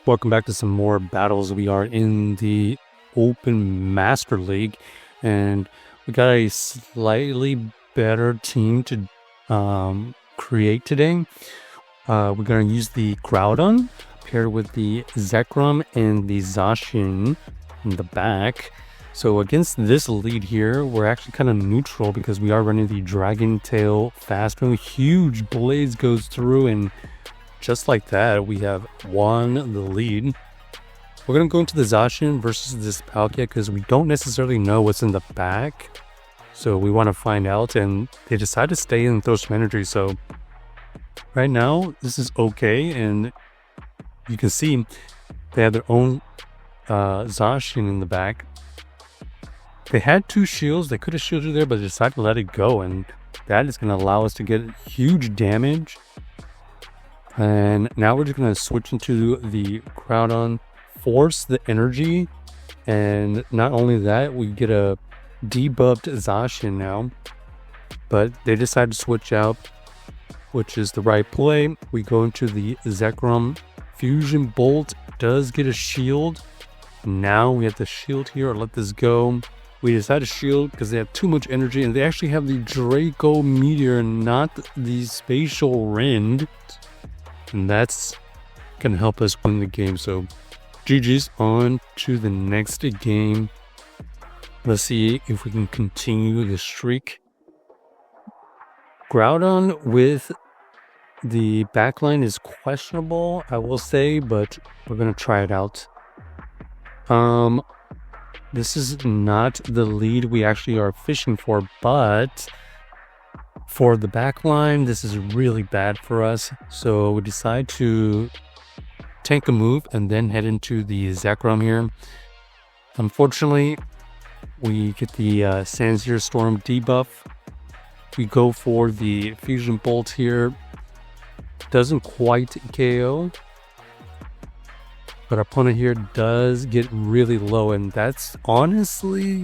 Welcome back to some more battles. We are in the Open Master League, and we got a slightly better team to create today. We're going to use the Groudon paired with the Zekrom and the Zacian in the back. So against this lead here, we're actually kind of neutral because we are running the Dragon Tail fast move. Huge blades goes through, and just like that, we have won the lead. We're going to go into the Zacian versus this Palkia because we don't necessarily know what's in the back. So we want to find out, and they decide to stay and throw some energy. So right now, this is okay, and you can see they have their own Zacian in the back. They had two shields. They could have shielded there, but they decided to let it go, and that is going to allow us to get huge damage. And now we're just going to switch into the Groudon, force the energy, and not only that, we get a debuffed Zacian now. But they decide to switch out, which is the right play. We go into the Zekrom. Fusion Bolt does get a shield. Now we have to shield here or let this go. We decide to shield because they have too much energy, and they actually have the Draco Meteor, not the Spatial Rend. And that's going to help us win the game. So GG's, on to the next game. Let's see if we can continue the streak. Groudon with the backline is questionable, I will say, but we're going to try it out. This is not the lead we actually are fishing for, but for the backline, this is really bad for us. So we decide to tank a move and then head into the Zekrom here. Unfortunately, we get the Sandsir Storm debuff. We go for the Fusion Bolt here. Doesn't quite KO. But our opponent here does get really low, and that's honestly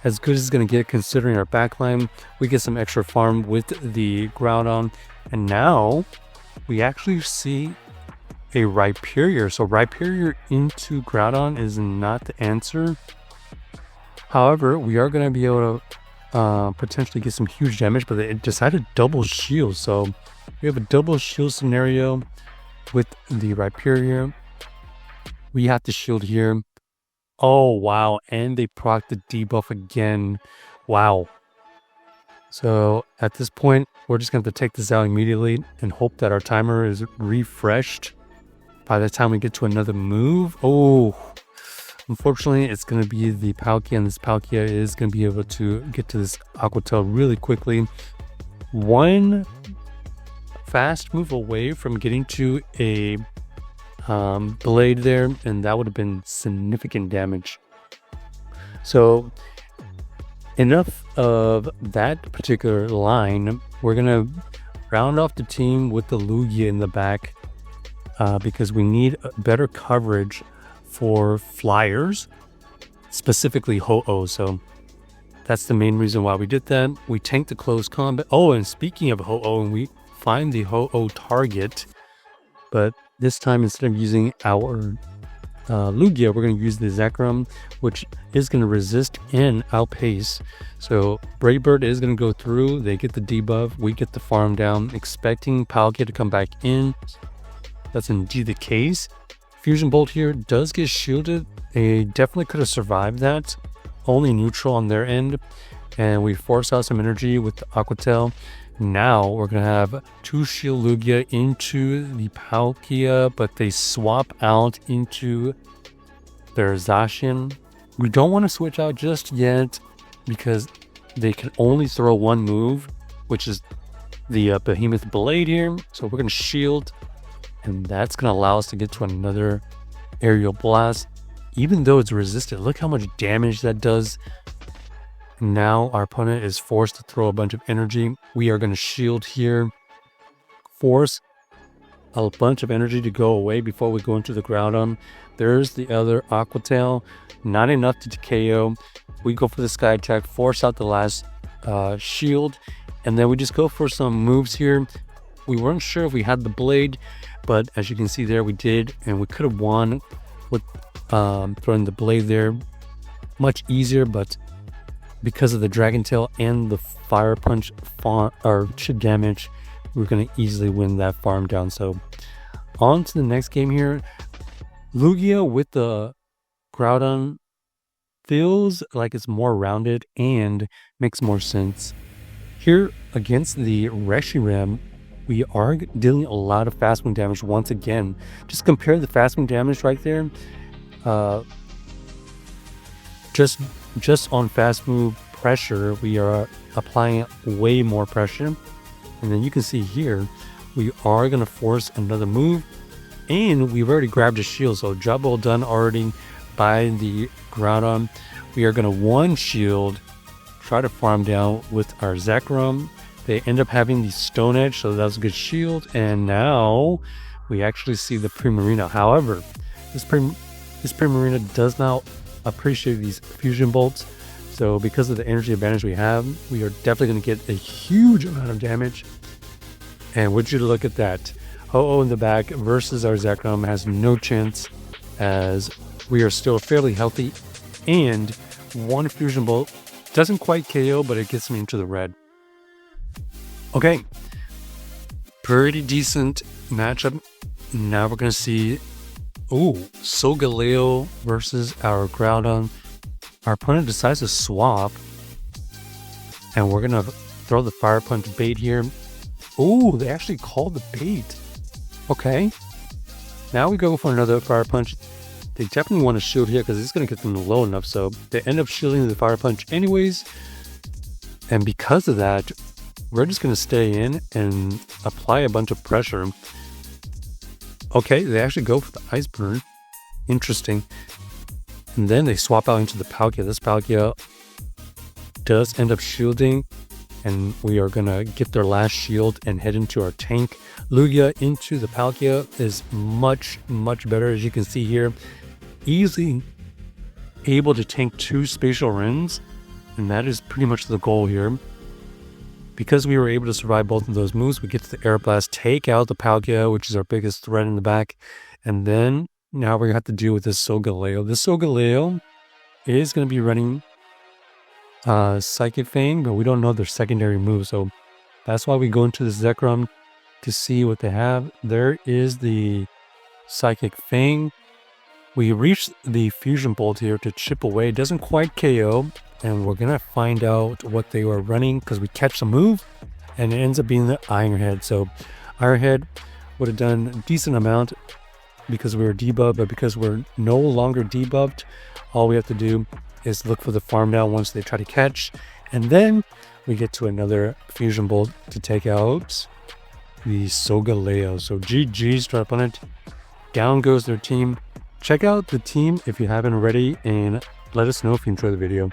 as good as it's going to get considering our backline. We get some extra farm with the Groudon, and now we actually see a Rhyperior. So Rhyperior into Groudon is not the answer. However, we are going to be able to potentially get some huge damage, but they decided double shield. So we have a double shield scenario with the Rhyperior. We have to shield here. Oh, wow. And they proc the debuff again. Wow. So at this point, we're just going to have to take this out immediately and hope that our timer is refreshed by the time we get to another move. Oh, unfortunately, it's going to be the Palkia, and this Palkia is going to be able to get to this Aqua Tail really quickly. One fast move away from getting to a blade there, and that would have been significant damage. So enough of that particular line. We're gonna round off the team with the Lugia in the back because we need better coverage for flyers, specifically Ho-Oh. So that's the main reason why we did that. We tanked the close combat. Oh, and speaking of Ho-Oh, we find the Ho-Oh target, but this time, instead of using our Lugia, we're going to use the Zekrom, which is going to resist and outpace. So Brave Bird is going to go through. They get the debuff. We get the farm down, expecting Palkia to come back in. That's indeed the case. Fusion Bolt here does get shielded. They definitely could have survived that. Only neutral on their end. And we force out some energy with the Aqua Tail. Now we're going to have two Shield Lugia into the Palkia, but they swap out into their Zacian. We don't want to switch out just yet because they can only throw one move, which is the Behemoth Blade here. So we're going to shield, and that's going to allow us to get to another Aerial Blast. Even though it's resisted, look how much damage that does. Now our opponent is forced to throw a bunch of energy. We are going to shield here, force a bunch of energy to go away before we go into the Groudon. There's the other Aqua Tail, not enough to KO. We go for the Sky Attack, force out the last shield, and then we just go for some moves here. We weren't sure if we had the blade. But as you can see there, we did, and we could have won with throwing the blade there. Much easier, but because of the Dragon Tail and the Fire Punch or chip damage, we're going to easily win that farm down. So on to the next game here. Lugia with the Groudon feels like it's more rounded and makes more sense. Here against the Reshiram, we are dealing a lot of fast move damage once again. Just compare the fast move damage right there. Just on fast move pressure, we are applying way more pressure. And then you can see here, we are going to force another move. And we've already grabbed a shield, so job well done already by the Groudon. We are going to one shield, try to farm down with our Zekrom. They end up having the Stone Edge, so that was a good shield. And now we actually see the Primarina. However, this Primarina does not appreciate these fusion bolts. So because of the energy advantage we have, we are definitely going to get a huge amount of damage. And would you look at that? Ho-Oh in the back versus our Zekrom has no chance, as we are still fairly healthy, and one fusion bolt doesn't quite KO, but it gets me into the red. Okay, pretty decent matchup. Now we're gonna see, Solgaleo versus our Groudon. Our opponent decides to swap, and we're gonna throw the Fire Punch bait here. They actually called the bait. Okay, now we go for another Fire Punch. They definitely want to shield here because it's going to get them low enough, so they end up shielding the Fire Punch anyways. And because of that, we're just going to stay in and apply a bunch of pressure. Okay, they actually go for the Ice Burn. Interesting. And then they swap out into the Palkia. This Palkia does end up shielding, and we are going to get their last shield and head into our tank. Lugia into the Palkia is much, much better, as you can see here. Easily able to tank 2 Spatial Rings, and that is pretty much the goal here. Because we were able to survive both of those moves, we get to the Air Blast, take out the Palkia, which is our biggest threat in the back. And then now we're going to have to deal with this Solgaleo. This Solgaleo is going to be running Psychic Fang, but we don't know their secondary move, so that's why we go into the Zekrom to see what they have. There is the Psychic Fang. We reach the Fusion Bolt here to chip away. It doesn't quite KO, and we're gonna find out what they were running because we catch the move, and it ends up being the Iron Head. So Iron Head would have done a decent amount because we were debuffed, but because we're no longer debuffed, all we have to do is look for the farm down once they try to catch, and then we get to another Fusion Bolt to take out the Solgaleo. So GG's to our opponent. Down goes their team. Check out the team if you haven't already, and let us know if you enjoy the video.